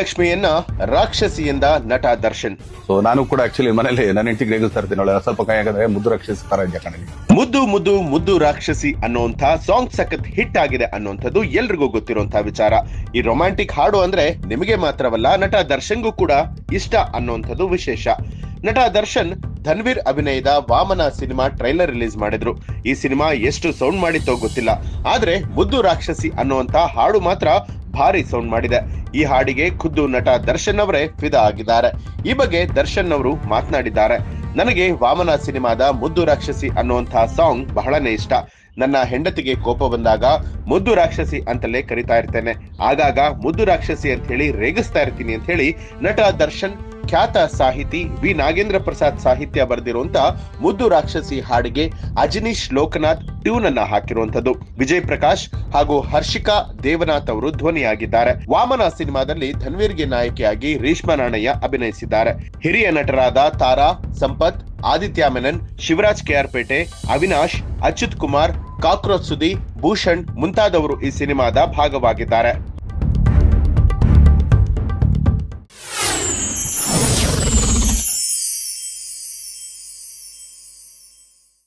ಶ್ರೀಲಕ್ಷ್ಮಿಯನ್ನ ರಾಕ್ಷಸಿಯಿಂದ ನಟ ದರ್ಶನ್. ಸೊ ನಾನು ಕೂಡ ಆಕ್ಚುಲಿ ಮನೇಲಿ ನನ್ನ ಹೆಂಡತಿಗೆ ರೇಗಿಸ್ತಾ ಇರ್ತೀನಿ, ಅವಳು ಸ್ವಲ್ಪ ಕೈ ಹಾಕಿದ್ರೆ ಮುದ್ದು ರಾಕ್ಷಸಿ ತರ ಇದೆಯಾ ಕಣಲಿ. ಮುದ್ದು ಮುದ್ದು ಮುದ್ದು ರಾಕ್ಷಸಿ ಅನ್ನುವಂತ ಸಾಂಗ್ ಸಖತ್ ಹಿಟ್ ಆಗಿದೆ ಅನ್ನುವಂಥದ್ದು ಎಲ್ರಿಗೂ ಗೊತ್ತಿರುವಂತಹ ವಿಚಾರ. ಈ ರೊಮ್ಯಾಂಟಿಕ್ ಹಾಡು ಅಂದ್ರೆ ನಿಮಗೆ ಮಾತ್ರವಲ್ಲ, ನಟ ದರ್ಶನ್ಗೂ ಕೂಡ ಇಷ್ಟ ಅನ್ನುವಂಥದ್ದು ವಿಶೇಷ. ನಟ ದರ್ಶನ್ ಧನ್ವೀರ್ ಅಭಿನಯದ ವಾಮನ ಸಿನಿಮಾ ಟ್ರೈಲರ್ ರಿಲೀಸ್ ಮಾಡಿದ್ರು. ಈ ಸಿನಿಮಾ ಎಷ್ಟು ಸೌಂಡ್ ಮಾಡಿತ್ತೋ ಗೊತ್ತಿಲ್ಲ, ಆದ್ರೆ ಮುದ್ದು ರಾಕ್ಷಸಿ ಅನ್ನುವಂತ ಹಾಡು ಮಾತ್ರ ಭಾರಿ ಸೌಂಡ್ ಮಾಡಿದೆ. ಈ ಹಾಡಿಗೆ ಖುದ್ದು ನಟ ದರ್ಶನ್ ಅವರೇ ಫಿದಾ ಆಗಿದ್ದಾರೆ. ಈ ಬಗ್ಗೆ ದರ್ಶನ್ ಅವರು ಮಾತನಾಡಿದ್ದಾರೆ. ನನಗೆ ವಾಮನ ಸಿನಿಮಾದ ಮುದ್ದು ರಾಕ್ಷಸಿ ಅನ್ನುವಂತಹ ಸಾಂಗ್ ಬಹಳನೇ ಇಷ್ಟ. ನನ್ನ ಹೆಂಡತಿಗೆ ಕೋಪ ಬಂದಾಗ ಮುದ್ದು ರಾಕ್ಷಸಿ ಅಂತಲೇ ಕರಿತಾ ಇರ್ತೇನೆ, ಆಗಾಗ ಮುದ್ದು ರಾಕ್ಷಸಿ ಅಂತ ಹೇಳಿ ರೇಗಿಸ್ತಾ ಇರ್ತೀನಿ ಅಂತ ಹೇಳಿ ನಟ ದರ್ಶನ್ ಖ್ಯಾತ ಸಾಹಿತಿ ವಿ ನಾಗೇಂದ್ರ ಪ್ರಸಾದ್ ಸಾಹಿತ್ಯ ಬರೆದಿರುವಂತ ಮುದ್ದು ರಾಕ್ಷಸಿ ಹಾಡಿಗೆ ಅಜನೀಶ್ ಲೋಕನಾಥ್ ಟ್ಯೂನ್ ಅನ್ನ ಹಾಕಿರುವಂತದ್ದು. ವಿಜಯ್ ಪ್ರಕಾಶ್ ಹಾಗೂ ಹರ್ಷಿಕಾ ದೇವನಾಥ್ ಅವರು ಧ್ವನಿಯಾಗಿದ್ದಾರೆ. ವಾಮನ ಸಿನಿಮಾದಲ್ಲಿ ಧನ್ವೀರ್ಗೆ ನಾಯಕಿಯಾಗಿ ರೇಷ್ಮಾ ನಾಣಯ್ಯ ಅಭಿನಯಿಸಿದ್ದಾರೆ. ಹಿರಿಯ ನಟರಾದ ತಾರಾ, ಸಂಪತ್, ಆದಿತ್ಯ ಮೆನನ್, ಶಿವರಾಜ್ ಕೆಆರ್ಪೇಟೆ, ಅವಿನಾಶ್, ಅಚ್ಯುತ್ ಕುಮಾರ್, ಕಾಕ್ರೋಚ್ ಸುದಿ, ಭೂಷಣ್ ಮುಂತಾದವರು ಈ ಸಿನಿಮಾದ ಭಾಗವಾಗಿದ್ದಾರೆ.